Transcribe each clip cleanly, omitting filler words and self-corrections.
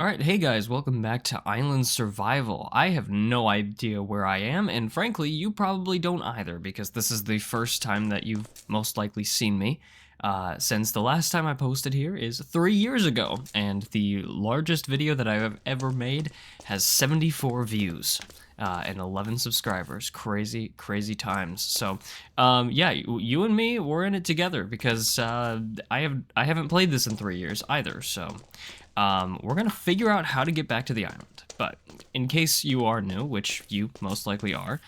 Alright, hey guys, welcome back to Island Survival. I have no idea where I am, and frankly, you probably don't either, because this is the first time that you've most likely seen me, since the last time I posted here is 3 years ago, and the largest video that I have ever made has 74 views. And 11 subscribers. Crazy, crazy times. So, yeah, you and me, we're in it together because I haven't played this in 3 years either. So, we're gonna figure out how to get back to the island. But in case you are new, which you most likely are,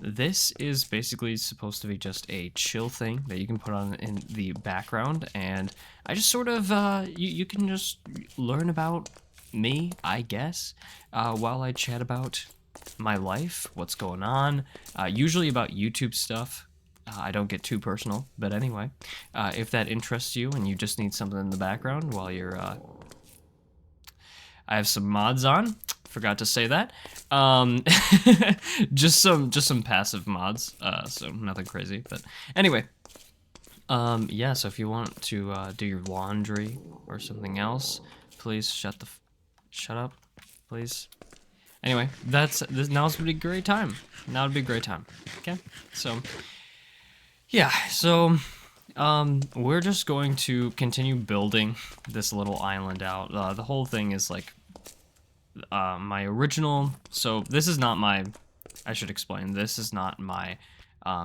this is basically supposed to be just a chill thing that you can put on in the background, and I just sort of you can just learn about me, I guess, while I chat about my life, what's going on, usually about YouTube stuff. I don't get too personal, but anyway, if that interests you and you just need something in the background while you're, I have some mods on. Forgot to say that. just some passive mods, so nothing crazy. But anyway, yeah. So if you want to do your laundry or something else, please shut up, please. Anyway, now's would be a great time. Now would be a great time. Okay, so yeah, so we're just going to continue building this little island out. The whole thing is like my original. So this is not my. I should explain. This is not my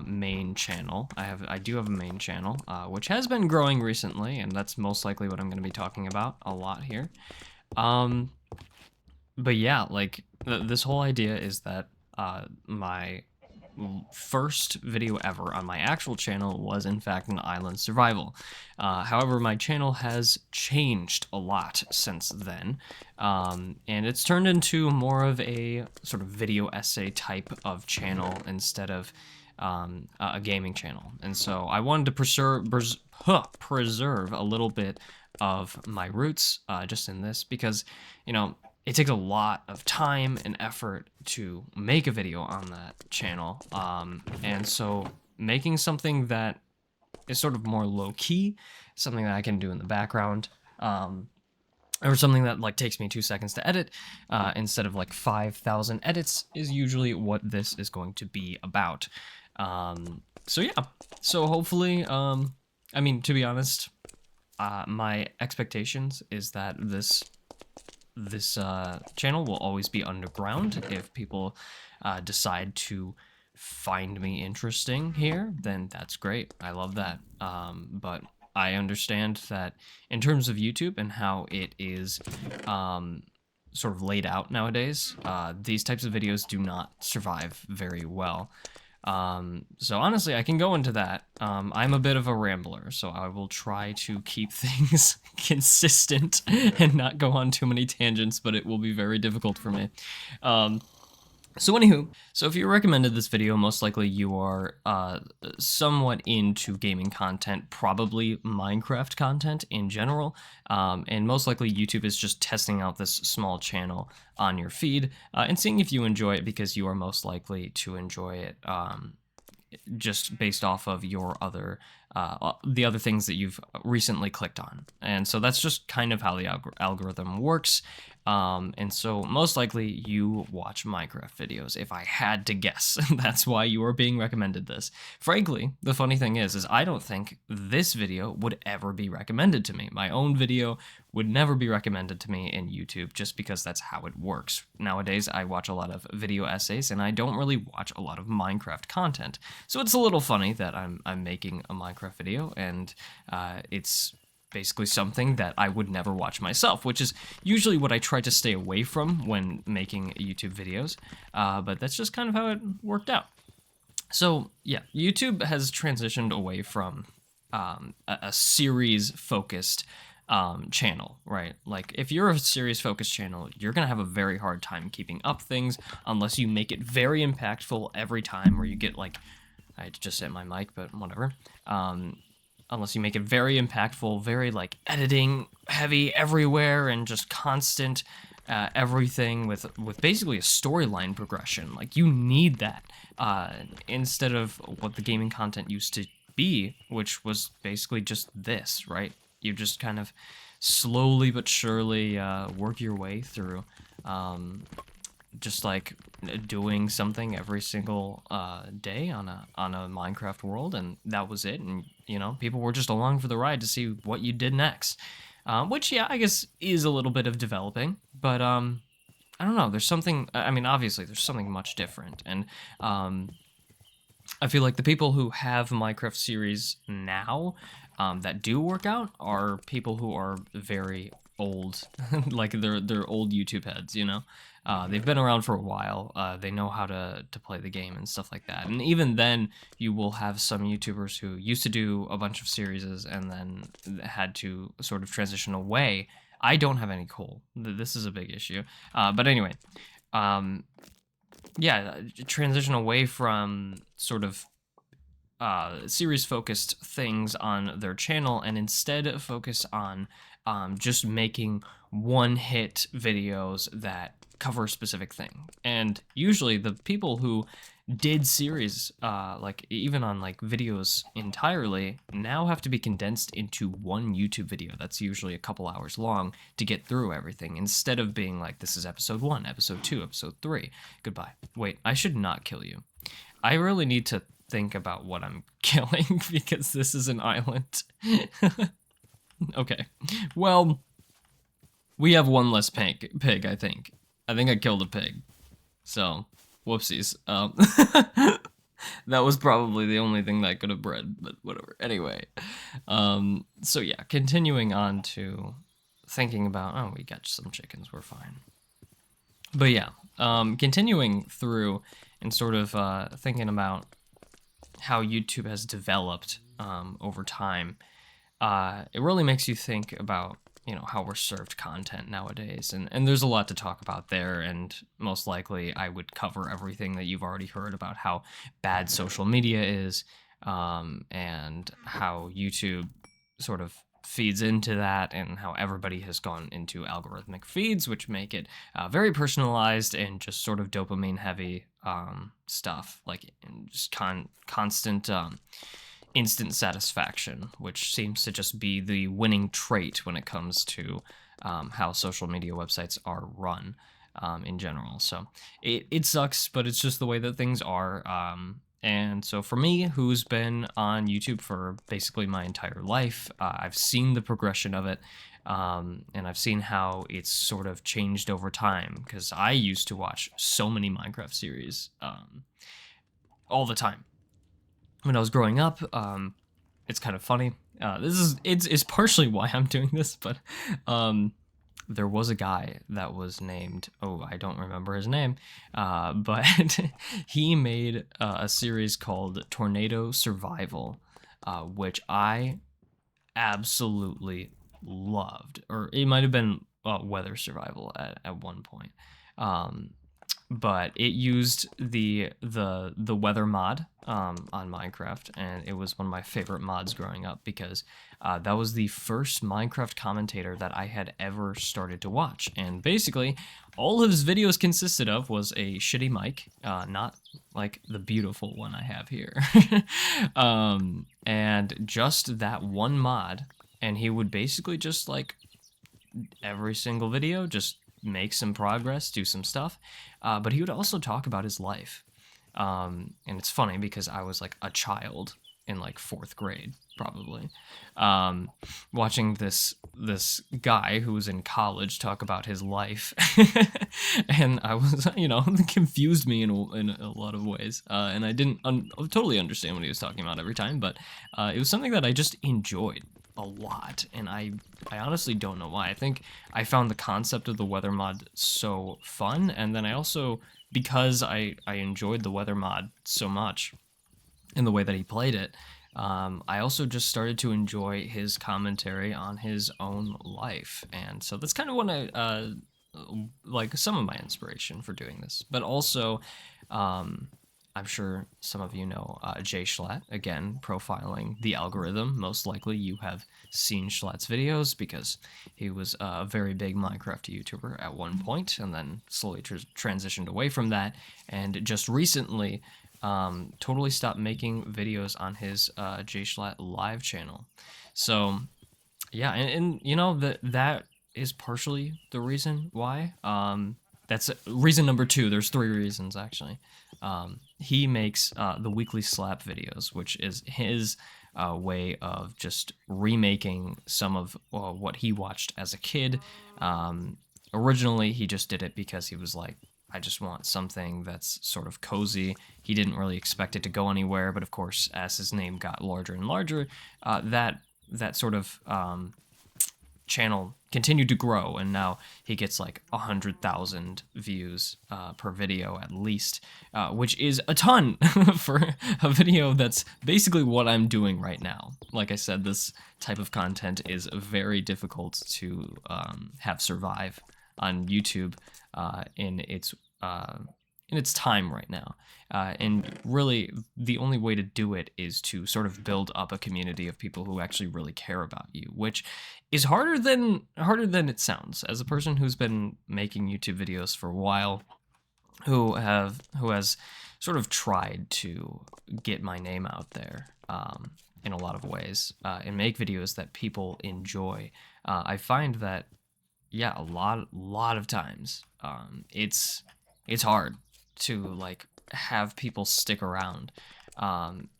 main channel. I do have a main channel, which has been growing recently, and that's most likely what I'm going to be talking about a lot here. But yeah, like this whole idea is that my first video ever on my actual channel was in fact an island survival. However, my channel has changed a lot since then, and it's turned into more of a sort of video essay type of channel instead of a gaming channel. And so I wanted to preserve a little bit of my roots just in this because, you know, it takes a lot of time and effort to make a video on that channel. And so making something that is sort of more low-key, something that I can do in the background, or something that like takes me 2 seconds to edit, instead of like 5,000 edits, is usually what this is going to be about. So yeah, so hopefully, I mean, to be honest, my expectations is that this channel will always be underground. If people decide to find me interesting here, then that's great. I love that. But I understand that in terms of YouTube and how it is sort of laid out nowadays, these types of videos do not survive very well. So honestly, I can go into that. I'm a bit of a rambler, so I will try to keep things consistent and not go on too many tangents, but it will be very difficult for me. So anywho, so if you recommended this video, most likely you are somewhat into gaming content, probably Minecraft content in general, and most likely YouTube is just testing out this small channel on your feed and seeing if you enjoy it, because you are most likely to enjoy it just based off of your other the other things that you've recently clicked on. And so that's just kind of how the algorithm works. And so most likely you watch Minecraft videos, if I had to guess. That's why you are being recommended this. Frankly, the funny thing is I don't think this video would ever be recommended to me. My own video would never be recommended to me in YouTube, just because that's how it works. Nowadays, I watch a lot of video essays, and I don't really watch a lot of Minecraft content. So it's a little funny that I'm making a Minecraft video, and it's basically something that I would never watch myself, which is usually what I try to stay away from when making YouTube videos, but that's just kind of how it worked out. So yeah, YouTube has transitioned away from a series-focused channel, right? Like, if you're a series-focused channel, you're gonna have a very hard time keeping up things unless you make it very impactful every time, or you get like, I just hit my mic, but whatever. Unless you make it very impactful, very like editing heavy everywhere and just constant everything with basically a storyline progression. Like, you need that instead of what the gaming content used to be, which was basically just this, right? You just kind of slowly but surely work your way through. Just like doing something every single day on a Minecraft world, and that was it. And you know, people were just along for the ride to see what you did next. Which, yeah, I guess is a little bit of developing, but I don't know. There's something. I mean, obviously, there's something much different, and I feel like the people who have Minecraft series now that do work out are people who are very old, like they're old YouTube heads. You know, they've been around for a while. They know how to play the game and stuff like that. And even then, you will have some YouTubers who used to do a bunch of series and then had to sort of transition away. I don't have any coal. This is a big issue. But anyway, um, yeah, transition away from sort of series focused things on their channel and instead focus on just making one hit videos that cover a specific thing. And usually the people who did series like even on like videos entirely now have to be condensed into one YouTube video that's usually a couple hours long to get through everything, instead of being like, this is episode 1, episode 2, episode 3, goodbye. Wait, I should not kill you. I really need to think about what I'm killing because this is an island. Okay, well, we have one less pig, I think. I think I killed a pig, so whoopsies. That was probably the only thing that could have bred, but whatever. Anyway, so yeah, continuing on to thinking about, oh, we got some chickens, we're fine. But yeah, continuing through and sort of thinking about how YouTube has developed over time, it really makes you think about, you know, how we're served content nowadays. And there's a lot to talk about there, and most likely I would cover everything that you've already heard about how bad social media is, and how YouTube sort of feeds into that, and how everybody has gone into algorithmic feeds, which make it very personalized and just sort of dopamine heavy stuff, like just constant instant satisfaction, which seems to just be the winning trait when it comes to how social media websites are run in general. So it sucks, but it's just the way that things are. And so for me, who's been on YouTube for basically my entire life, I've seen the progression of it, and I've seen how it's sort of changed over time, because I used to watch so many Minecraft series all the time when I was growing up. It's kind of funny. It's partially why I'm doing this, but there was a guy that was named, oh, I don't remember his name, but he made a series called Tornado Survival, which I absolutely loved. Or it might have been Weather Survival at one point. But it used the weather mod on Minecraft, and it was one of my favorite mods growing up, because that was the first Minecraft commentator that I had ever started to watch. And basically, all his videos consisted of was a shitty mic, not like the beautiful one I have here, and just that one mod, and he would basically just like every single video just make some progress, do some stuff, but he would also talk about his life. And it's funny because I was like a child in like 4th grade, probably, watching this guy who was in college talk about his life, and I was, you know, confused me in a lot of ways, and I didn't totally understand what he was talking about every time, but it was something that I just enjoyed a lot, and I honestly don't know why. I think I found the concept of the weather mod so fun, and then I also, because I enjoyed the weather mod so much in the way that he played it, I also just started to enjoy his commentary on his own life, and so that's kind of what I like some of my inspiration for doing this. But also, I'm sure some of you know Jay Schlatt, again, profiling the algorithm. Most likely you have seen Schlatt's videos because he was a very big Minecraft YouTuber at one point, and then slowly transitioned away from that, and just recently totally stopped making videos on his Jay Schlatt live channel. So Yeah, and you know that is partially the reason why. That's reason number two. There's three reasons actually. He makes the weekly slap videos, which is his way of just remaking some of what he watched as a kid. Originally, he just did it because he was like, I just want something that's sort of cozy. He didn't really expect it to go anywhere, but of course, as his name got larger and larger, that sort of channel continued to grow, and now he gets like 100,000 views per video at least, which is a ton for a video that's basically what I'm doing right now. Like I said, this type of content is very difficult to have survive on YouTube in its time right now. And really, the only way to do it is to sort of build up a community of people who actually really care about you, which is harder than it sounds. As a person who's been making YouTube videos for a while, who has sort of tried to get my name out there in a lot of ways and make videos that people enjoy, I find that yeah, a lot of times it's hard to like have people stick around.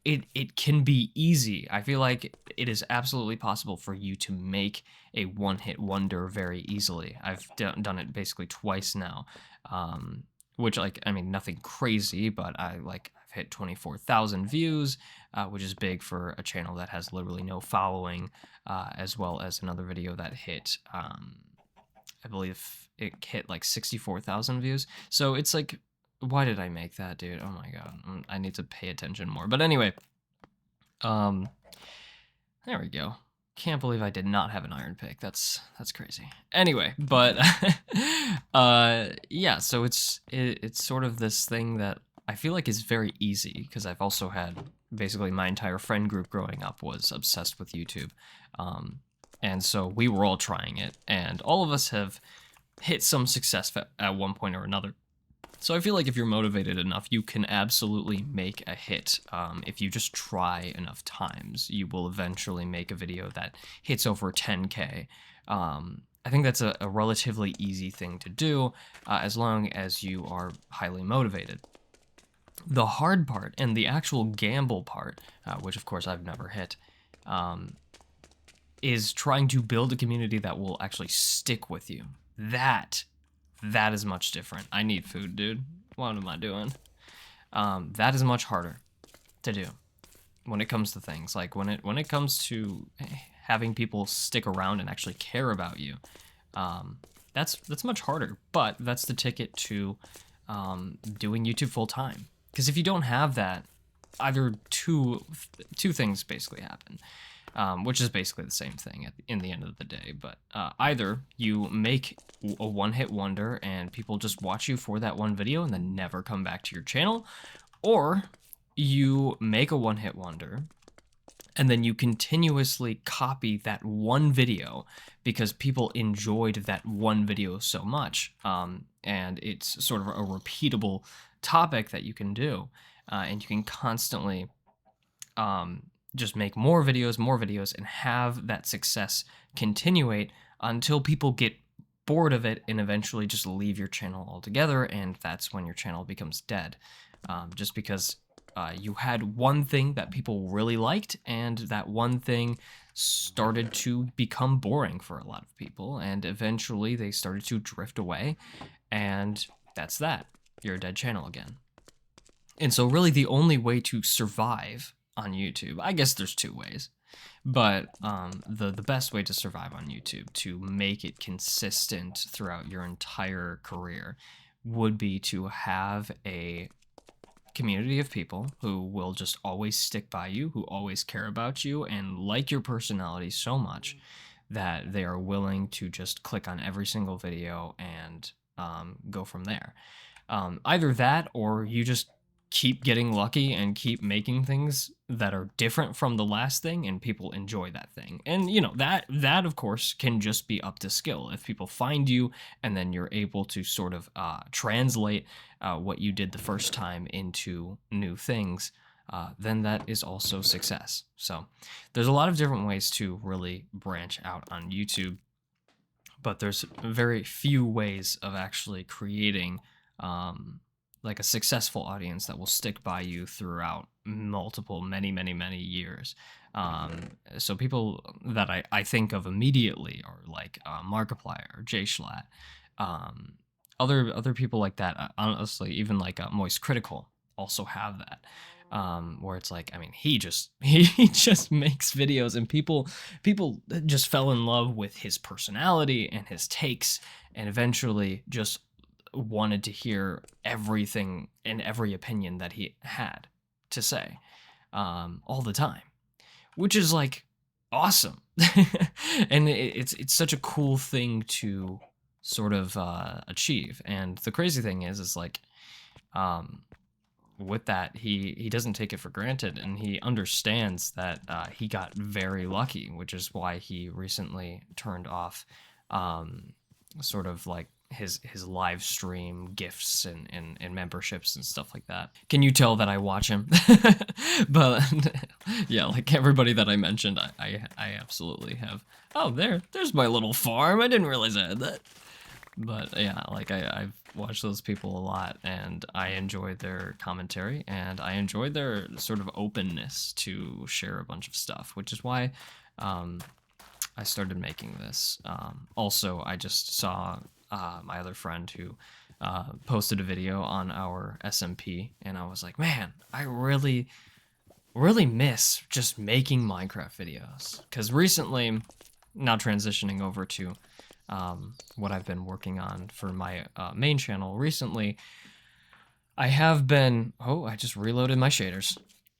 It can be easy. I feel like it is absolutely possible for you to make a one-hit wonder very easily. I've done it basically twice now, which like I mean nothing crazy, but I've hit 24,000 views, which is big for a channel that has literally no following, as well as another video that hit. I believe it hit like 64,000 views. So it's like, why did I make that, dude? Oh my god, I need to pay attention more. But anyway, um, there we go. Can't believe I did not have an iron pick. That's crazy. Anyway, but yeah. So it's sort of this thing that I feel like is very easy because I've also had basically my entire friend group growing up was obsessed with YouTube. Um, and so we were all trying it, and all of us have hit some success at one point or another. So I feel like if you're motivated enough, you can absolutely make a hit. If you just try enough times, you will eventually make a video that hits over 10K. I think that's a relatively easy thing to do as long as you are highly motivated. The hard part and the actual gamble part, which of course I've never hit, um, is trying to build a community that will actually stick with you. That is much different. I need food, dude. What am I doing? That is much harder to do when it comes to things like when it comes to having people stick around and actually care about you. That's much harder, but that's the ticket to doing YouTube full time. Because if you don't have that, either two things basically happen. Which is basically the same thing in the end of the day. But either you make a one-hit wonder and people just watch you for that one video and then never come back to your channel, or you make a one-hit wonder and then you continuously copy that one video because people enjoyed that one video so much, and it's sort of a repeatable topic that you can do, and you can constantly just make more videos, and have that success continuate until people get bored of it and eventually just leave your channel altogether, and that's when your channel becomes dead. Just because you had one thing that people really liked, and that one thing started to become boring for a lot of people, and eventually they started to drift away, and that's that. You're a dead channel again. And so really the only way to survive on YouTube, I guess there's two ways, but the best way to survive on YouTube, to make it consistent throughout your entire career, would be to have a community of people who will just always stick by you, who always care about you and like your personality so much that they are willing to just click on every single video and go from there. Either that, or you just keep getting lucky and keep making things that are different from the last thing and people enjoy that thing. And you know, that of course can just be up to skill. If people find you and then you're able to sort of translate what you did the first time into new things, then that is also success. So there's a lot of different ways to really branch out on YouTube, but there's very few ways of actually creating like a successful audience that will stick by you throughout many years. So people that I think of immediately are like Markiplier or Jay Schlatt, um, other people like that. Honestly, even like Moist Critical also have that. Where it's like, I mean, he just he just makes videos, and people just fell in love with his personality and his takes, and eventually just wanted to hear everything and every opinion that he had to say, all the time, which is like awesome. And it's such a cool thing to sort of achieve. And the crazy thing is like, um, with that, he doesn't take it for granted, and he understands that he got very lucky, which is why he recently turned off sort of like his live stream gifts and memberships and stuff like that. Can you tell that I watch him? But yeah, like everybody that I mentioned, I absolutely have. Oh, there's my little farm. I didn't realize I had that. But yeah, like I've watched those people a lot, and I enjoy their commentary, and I enjoy their sort of openness to share a bunch of stuff, which is why I started making this. Also, I just saw my other friend who posted a video on our SMP, and I was like, man, I really miss just making Minecraft videos. Because recently, now transitioning over to what I've been working on for my main channel recently, I have been, oh, I just reloaded my shaders.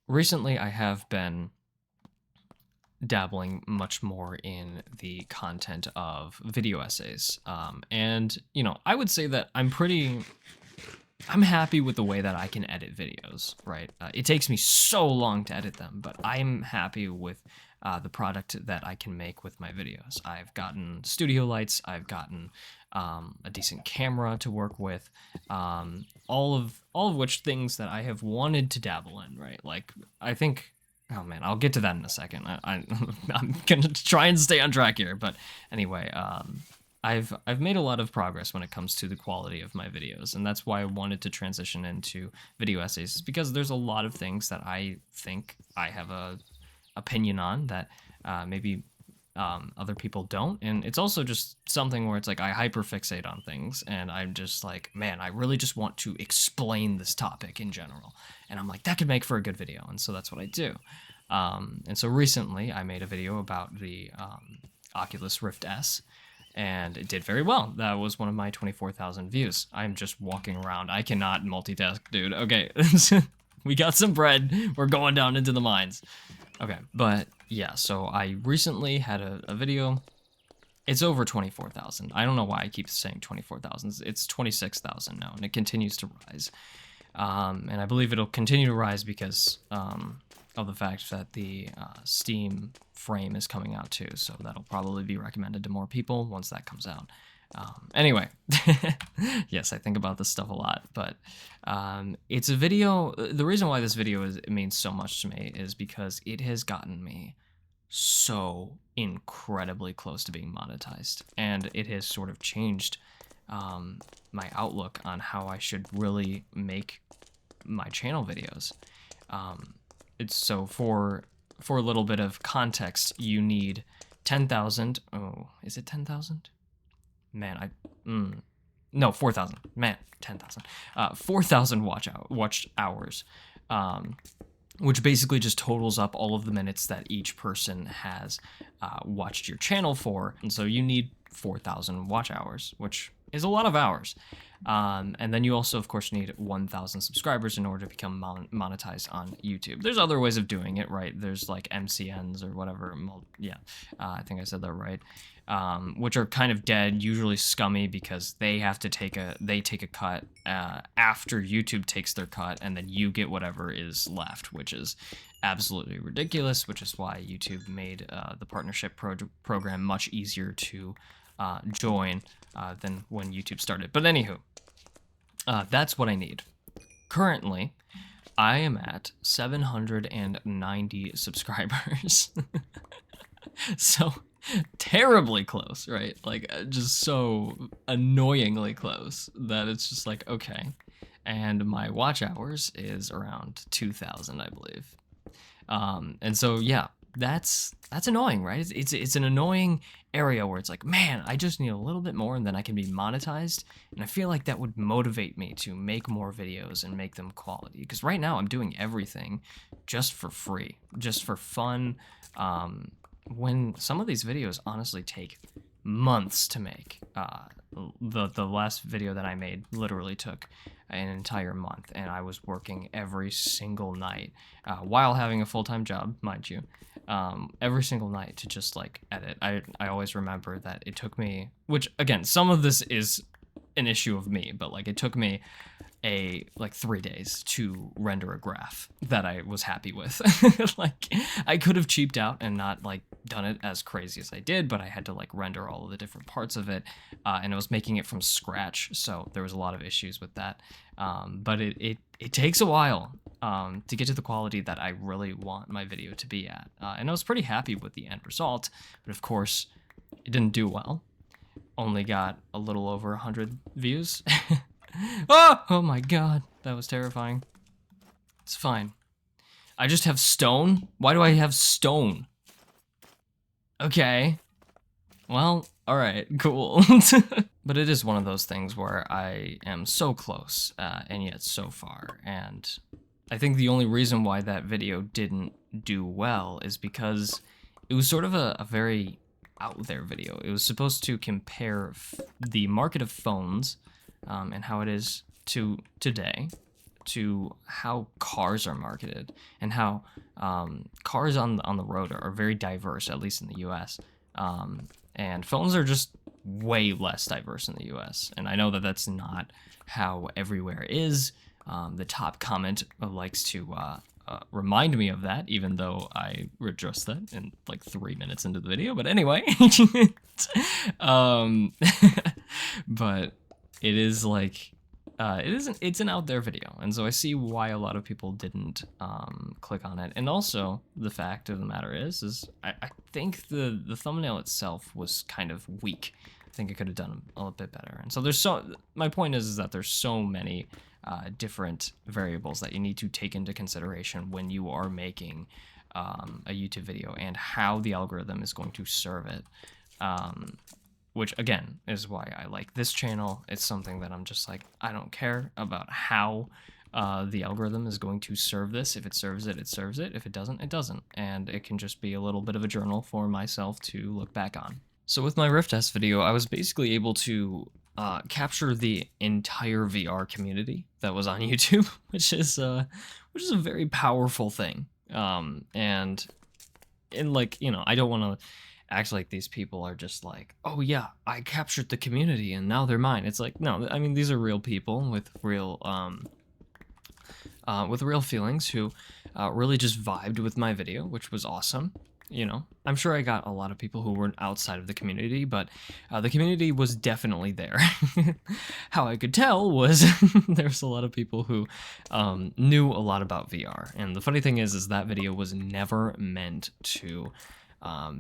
Recently, I have been dabbling much more in the content of video essays. And, you know, I would say that I'm happy with the way that I can edit videos, right? It takes me so long to edit them, but I'm happy with the product that I can make with my videos. I've gotten studio lights, I've gotten a decent camera to work with, all of which things that I have wanted to dabble in, right? Like, I think, oh man, I'll get to that in a second. I'm gonna try and stay on track here, but anyway, I've made a lot of progress when it comes to the quality of my videos, and that's why I wanted to transition into video essays, because there's a lot of things that I think I have a opinion on that maybe other people don't, and it's also just something where it's like I hyperfixate on things, and I'm just like, man, I really just want to explain this topic in general, and I'm like, that could make for a good video, and so that's what I do. And so recently I made a video about the Oculus Rift S, and it did very well. That was one of my 24,000 views. I'm just walking around. I cannot multitask, dude. Okay, we got some bread. We're going down into the mines. Okay, but yeah, so I recently had a video. It's over 24,000. I don't know why I keep saying 24,000. It's 26,000 now, and it continues to rise. And I believe it'll continue to rise because of the fact that the Steam frame is coming out too, so that'll probably be recommended to more people once that comes out. Anyway, yes, I think about this stuff a lot, but it's a video. The reason why this video it means so much to me is because it has gotten me so incredibly close to being monetized, and it has sort of changed my outlook on how I should really make my channel videos. It's so for a little bit of context, you need 10,000. Oh, is it 10,000? Man, no, 4,000. Man, 10,000. 4,000 watch hours, which basically just totals up all of the minutes that each person has watched your channel for, and so you need 4,000 watch hours, which is a lot of hours. And then you also, of course, need 1,000 subscribers in order to become monetized on YouTube. There's other ways of doing it, right? There's like MCNs or whatever. Yeah, I think I said that right. Which are kind of dead, usually scummy, because they have to take a cut after YouTube takes their cut, and then you get whatever is left, which is absolutely ridiculous. Which is why YouTube made the partnership program much easier to join than when YouTube started. But anywho, that's what I need. Currently, I am at 790 subscribers. So terribly close, right? Like just so annoyingly close that it's just like, okay. And my watch hours is around 2,000, I believe. And so yeah, that's annoying, right? It's an annoying area where it's like, man, I just need a little bit more and then I can be monetized. And I feel like that would motivate me to make more videos and make them quality. Because right now I'm doing everything just for free, just for fun. When some of these videos honestly take months to make. The last video that I made literally took an entire month, and I was working every single night while having a full-time job, mind you, every single night to just like edit. I always remember that it took me, which again, some of this is an issue of me, but like it took me like 3 days to render a graph that I was happy with. Like I could have cheaped out and not like done it as crazy as I did, but I had to like render all of the different parts of it, and I was making it from scratch, so there was a lot of issues with that. But it takes a while to get to the quality that I really want my video to be at, and I was pretty happy with the end result, but of course it didn't do well. Only got a little over 100 views. Oh my god, that was terrifying. It's fine. I just have stone? Why do I have stone? Okay. Well, alright, cool. But it is one of those things where I am so close, and yet so far, and I think the only reason why that video didn't do well is because it was sort of a very out there video. It was supposed to compare the market of phones and how it is to today to how cars are marketed and how cars on the road are very diverse, at least in the US. And phones are just way less diverse in the US. And I know that that's not how everywhere is. The top comment likes to remind me of that, even though I addressed that in like 3 minutes into the video. But anyway, but it is like, it's an out there video. And so I see why a lot of people didn't click on it. And also the fact of the matter is I think the thumbnail itself was kind of weak. I think I could have done a little bit better. And so my point is that there's so many different variables that you need to take into consideration when you are making a YouTube video and how the algorithm is going to serve it. Which again is why I like this channel. It's something that I'm just like, I don't care about how the algorithm is going to serve this. If it serves it, it serves it. If it doesn't, it doesn't. And it can just be a little bit of a journal for myself to look back on. So with my Rift test video, I was basically able to capture the entire VR community that was on YouTube, which is a very powerful thing. And like, you know, I don't want to act like these people are just like, oh yeah, I captured the community and now they're mine. It's like, no, I mean, these are real people with real feelings who really just vibed with my video, which was awesome. You know, I'm sure I got a lot of people who weren't outside of the community, but the community was definitely there. How I could tell was there's a lot of people who knew a lot about VR. And the funny thing is that video was never meant to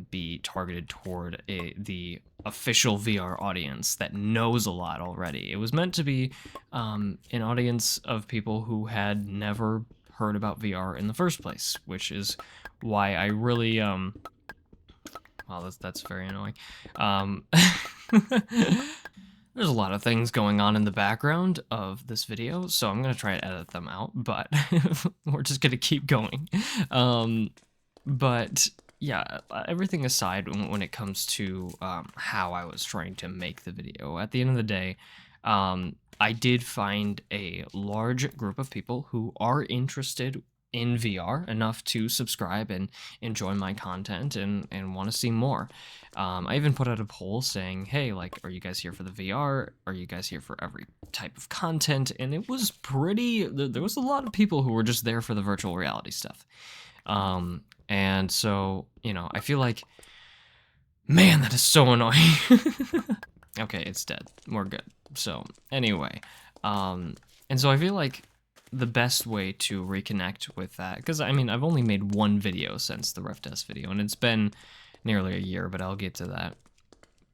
be targeted toward the official VR audience that knows a lot already. It was meant to be an audience of people who had never heard about VR in the first place, which is why I really wow, that's very annoying. There's a lot of things going on in the background of this video, so I'm gonna try to edit them out, but we're just gonna keep going. But yeah, everything aside, when it comes to how I was trying to make the video, at the end of the day, I did find a large group of people who are interested in VR enough to subscribe and enjoy my content and want to see more. I even put out a poll saying, hey, like, are you guys here for the VR? Are you guys here for every type of content? And it was pretty, there was a lot of people who were just there for the virtual reality stuff. And so, you know, I feel like, man, that is so annoying. Okay, it's dead. We're good. So anyway, and so I feel like the best way to reconnect with that, because I mean, I've only made one video since the Ref Test video, and it's been nearly a year, but I'll get to that.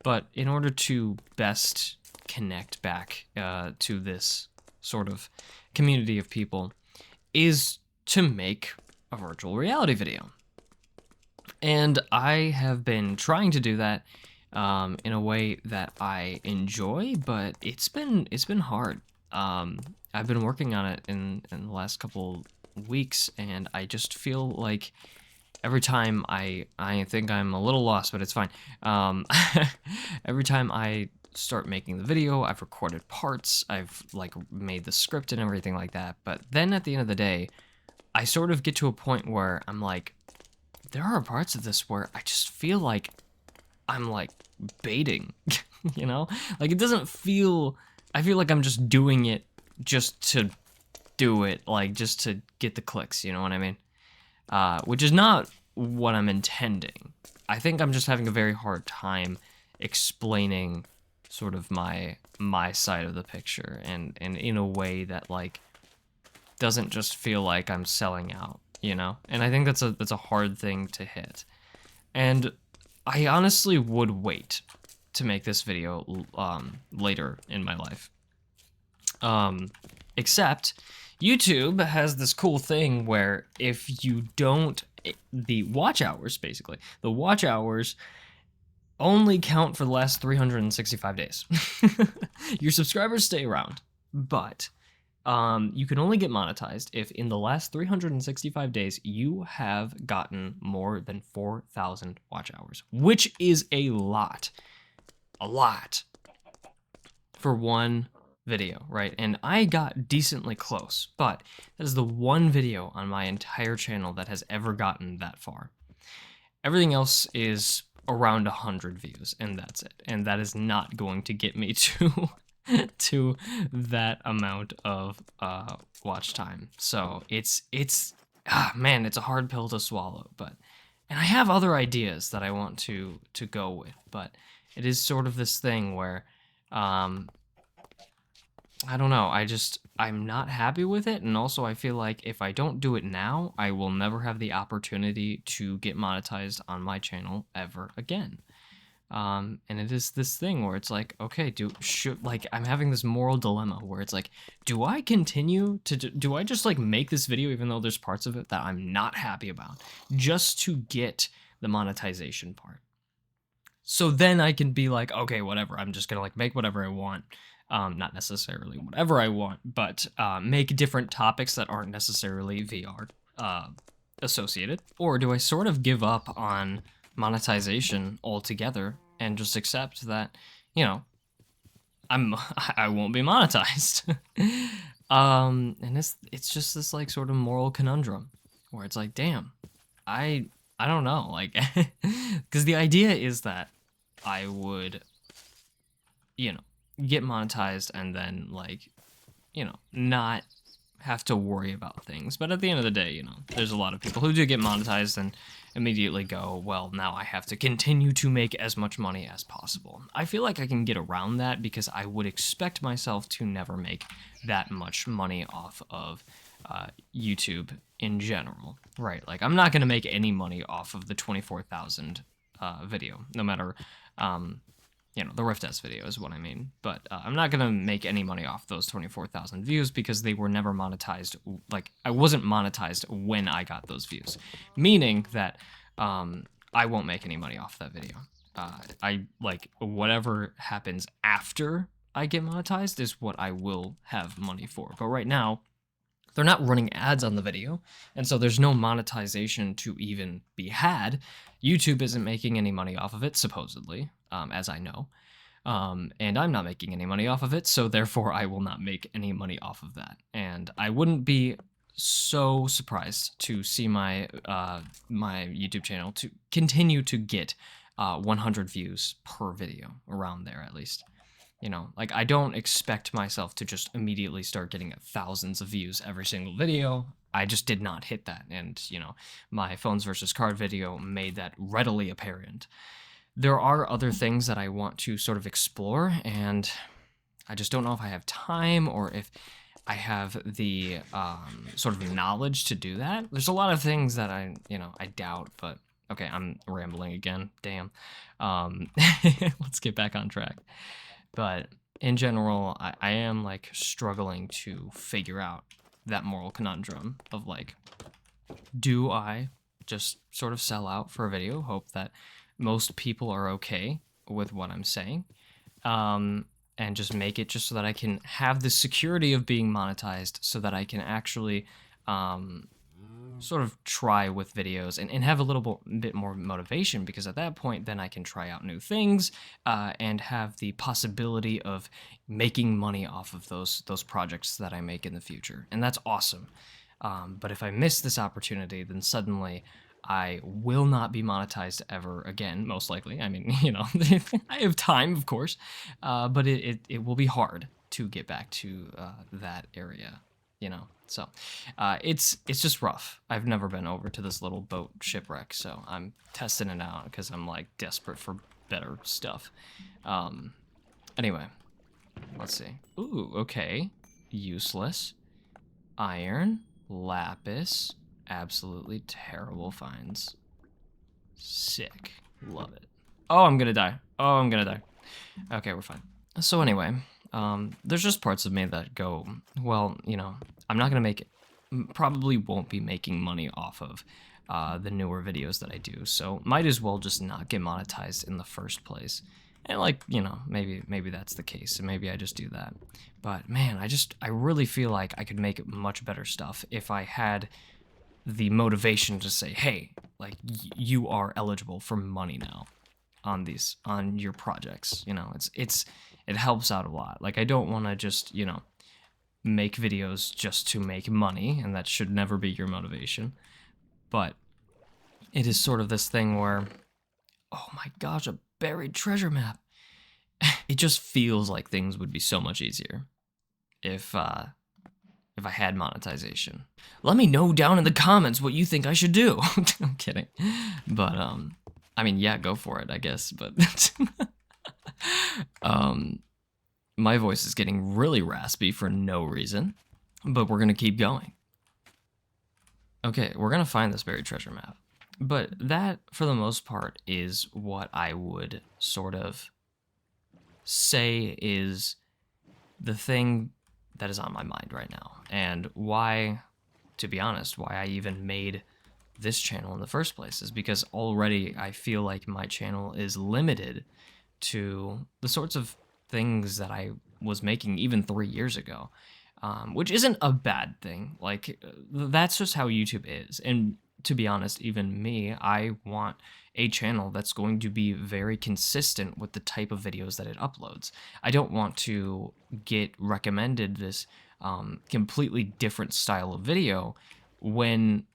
But in order to best connect back to this sort of community of people is to make a virtual reality video. And I have been trying to do that in a way that I enjoy, but it's been hard. I've been working on it in the last couple weeks, and I just feel like every time I think I'm a little lost, but it's fine. Every time I start making the video, I've recorded parts, I've like made the script and everything like that. But then at the end of the day, I sort of get to a point where I'm like, there are parts of this where I just feel like I'm like baiting, you know? Like it doesn't feel, I feel like I'm just doing it just to do it, like just to get the clicks, you know what I mean? Which is not what I'm intending. I think I'm just having a very hard time explaining sort of my side of the picture and in a way that like doesn't just feel like I'm selling out, you know? And I think that's a hard thing to hit. And I honestly would wait to make this video later in my life. Except YouTube has this cool thing where if you don't, the watch hours, basically, the watch hours only count for the last 365 days. Your subscribers stay around, but you can only get monetized if in the last 365 days you have gotten more than 4,000 watch hours, which is a lot for one video, right? And I got decently close, but that is the one video on my entire channel that has ever gotten that far. Everything else is around 100 views, and that's it. And that is not going to get me to to that amount of watch time. So it's man, it's a hard pill to swallow, but and I have other ideas that I want to go with, but it is sort of this thing where I don't know, I'm not happy with it, and also I feel like if I don't do it now, I will never have the opportunity to get monetized on my channel ever again. And it is this thing where it's like, okay, I'm having this moral dilemma where it's like, do I continue to, do I just like make this video even though there's parts of it that I'm not happy about, just to get the monetization part? So then I can be like, okay, whatever, I'm just gonna like make whatever I want. Not necessarily whatever I want, but make different topics that aren't necessarily VR associated? Or do I sort of give up on monetization altogether and just accept that, you know, I won't be monetized? And it's just this like sort of moral conundrum where it's like, damn, I don't know, like, because the idea is that I would, you know, get monetized and then like, you know, not have to worry about things. But at the end of the day, you know, there's a lot of people who do get monetized and immediately go, well, now I have to continue to make as much money as possible. I feel like I can get around that because I would expect myself to never make that much money off of YouTube in general, right? Like I'm not going to make any money off of the 24,000 video, no matter you know, the Rift S video is what I mean. But I'm not going to make any money off those 24,000 views because they were never monetized. Like, I wasn't monetized when I got those views. Meaning that I won't make any money off that video. Like, whatever happens after I get monetized is what I will have money for. But right now, they're not running ads on the video, and so there's no monetization to even be had. YouTube isn't making any money off of it, supposedly, as I know. And I'm not making any money off of it, so therefore I will not make any money off of that. And I wouldn't be so surprised to see my my YouTube channel to continue to get 100 views per video, around there at least. You know, like I don't expect myself to just immediately start getting thousands of views every single video. I just did not hit that. And, you know, my phones versus card video made that readily apparent. There are other things that I want to sort of explore, and I just don't know if I have time or if I have the sort of knowledge to do that. There's a lot of things that I doubt, but okay, I'm rambling again. Damn. Let's get back on track. But in general, I am like struggling to figure out that moral conundrum of like, do I just sort of sell out for a video, hope that most people are okay with what I'm saying, and just make it just so that I can have the security of being monetized so that I can actually sort of try with videos and have a little bit more motivation, because at that point then I can try out new things and have the possibility of making money off of those projects that I make in the future. And that's awesome. But if I miss this opportunity, then suddenly I will not be monetized ever again, most likely. I mean, I have time, of course, but it will be hard to get back to that area, So it's just rough. I've never been over to this little boat shipwreck, so I'm testing it out because I'm like desperate for better stuff. Anyway, let's see. Ooh, okay. Useless. Iron. Lapis. Absolutely terrible finds. Sick. Love it. Oh, I'm gonna die. Oh, I'm gonna die. Okay, we're fine. So anyway, there's just parts of me that go, well, I'm not gonna make it, probably won't be making money off of the newer videos that I do, so might as well just not get monetized in the first place. And like, maybe that's the case, and maybe I just do that. But man, I really feel like I could make much better stuff if I had the motivation to say, hey, like, you are eligible for money now on your projects. It helps out a lot. Like, I don't want to just, make videos just to make money, and that should never be your motivation. But it is sort of this thing where, oh my gosh, a buried treasure map. It just feels like things would be so much easier if I had monetization. Let me know down in the comments what you think I should do. I'm kidding. But, I mean, yeah, go for it, I guess. But, my voice is getting really raspy for no reason. But we're going to keep going. Okay, we're going to find this buried treasure map. But that, for the most part, is what I would sort of say is the thing that is on my mind right now, and why, to be honest, why I even made this channel in the first place is because already I feel like my channel is limited to the sorts of things that I was making even 3 years ago, which isn't a bad thing. Like, that's just how YouTube is. And to be honest, even me, I want a channel that's going to be very consistent with the type of videos that it uploads. I don't want to get recommended this completely different style of video when,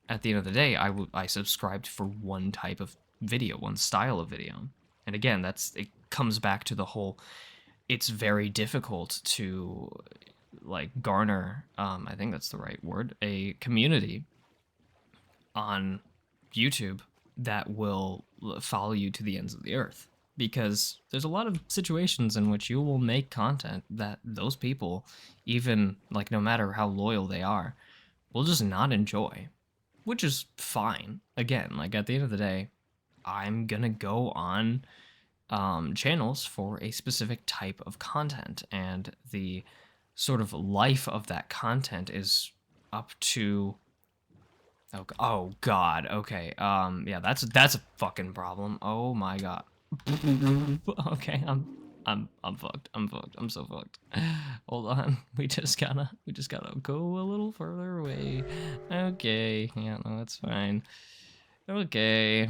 at the end of the day, I subscribed for one type of video, one style of video. And again, it comes back to the whole, it's very difficult to like garner, I think that's the right word, a community on YouTube that will follow you to the ends of the earth, because there's a lot of situations in which you will make content that those people, even like no matter how loyal they are, will just not enjoy, which is fine. Again, like at the end of the day, I'm gonna go on channels for a specific type of content, and the sort of life of that content is up to, oh God, okay, yeah, that's a fucking problem. Oh my God. Okay, I'm fucked. I'm so fucked. Hold on, we just gotta go a little further away. Okay, yeah, no, that's fine. Okay.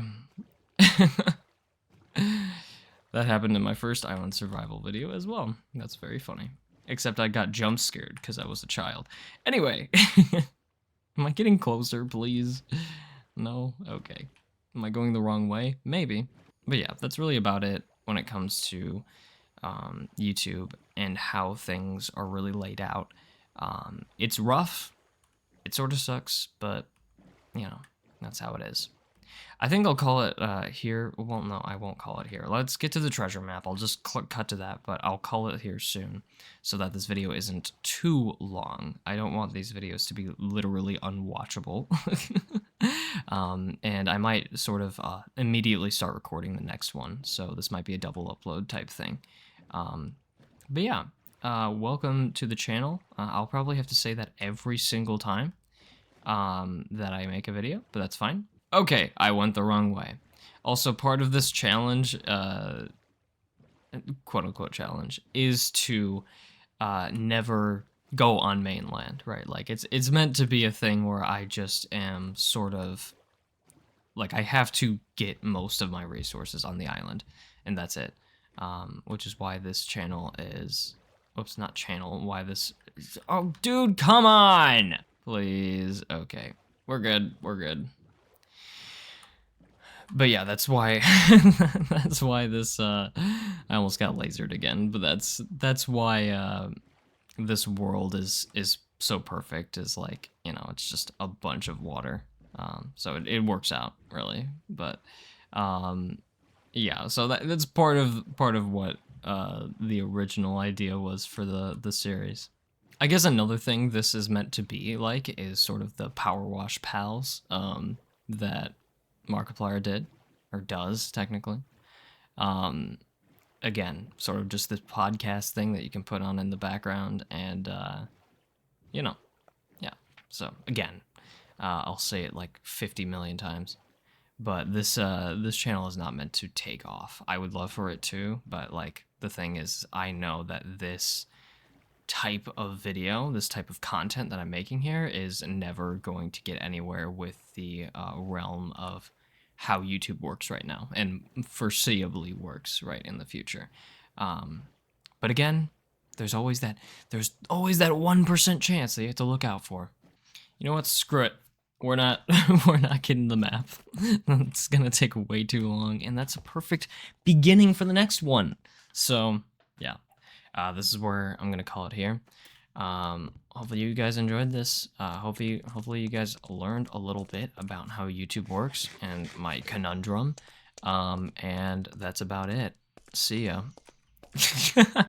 That happened in my first island survival video as well. That's very funny. Except I got jump scared because I was a child. Anyway. Am I getting closer, please? No? Okay. Am I going the wrong way? Maybe. But yeah, that's really about it when it comes to YouTube and how things are really laid out. It's rough. It sort of sucks, but, that's how it is. I think I'll call it here. Well, no, I won't call it here. Let's get to the treasure map. I'll just cut to that, but I'll call it here soon so that this video isn't too long. I don't want these videos to be literally unwatchable. And I might sort of immediately start recording the next one, so this might be a double upload type thing. But yeah, welcome to the channel. I'll probably have to say that every single time that I make a video, but that's fine. Okay, I went the wrong way. Also, part of this challenge, quote-unquote challenge, is to never go on mainland, right? Like, it's meant to be a thing where I just am sort of, like, I have to get most of my resources on the island, and that's it. Which is why this channel is... Oops, not channel, why this... Oh, dude, come on! Please, okay. We're good, we're good. But yeah, that's why that's why this I almost got lasered again, but that's why this world is so perfect, is like, you know, it's just a bunch of water. So it works out really. But yeah, so that's part of what the original idea was for the series. I guess another thing this is meant to be like is sort of the Power Wash Pals that Markiplier did, or does, technically. Again, sort of just this podcast thing that you can put on in the background, and, you know, yeah. So, again, I'll say it like 50 million times, but this channel is not meant to take off. I would love for it to, but, like, the thing is, I know that this type of video, this type of content that I'm making here is never going to get anywhere with the realm of how YouTube works right now, and foreseeably works right in the future. But again, there's always that 1% chance that you have to look out for. You know what? Screw it. We're not we're not getting the map. It's gonna take way too long, and that's a perfect beginning for the next one. So yeah. This is where I'm gonna call it here. Hopefully you guys enjoyed this. Hopefully you guys learned a little bit about how YouTube works and my conundrum. And that's about it. See ya.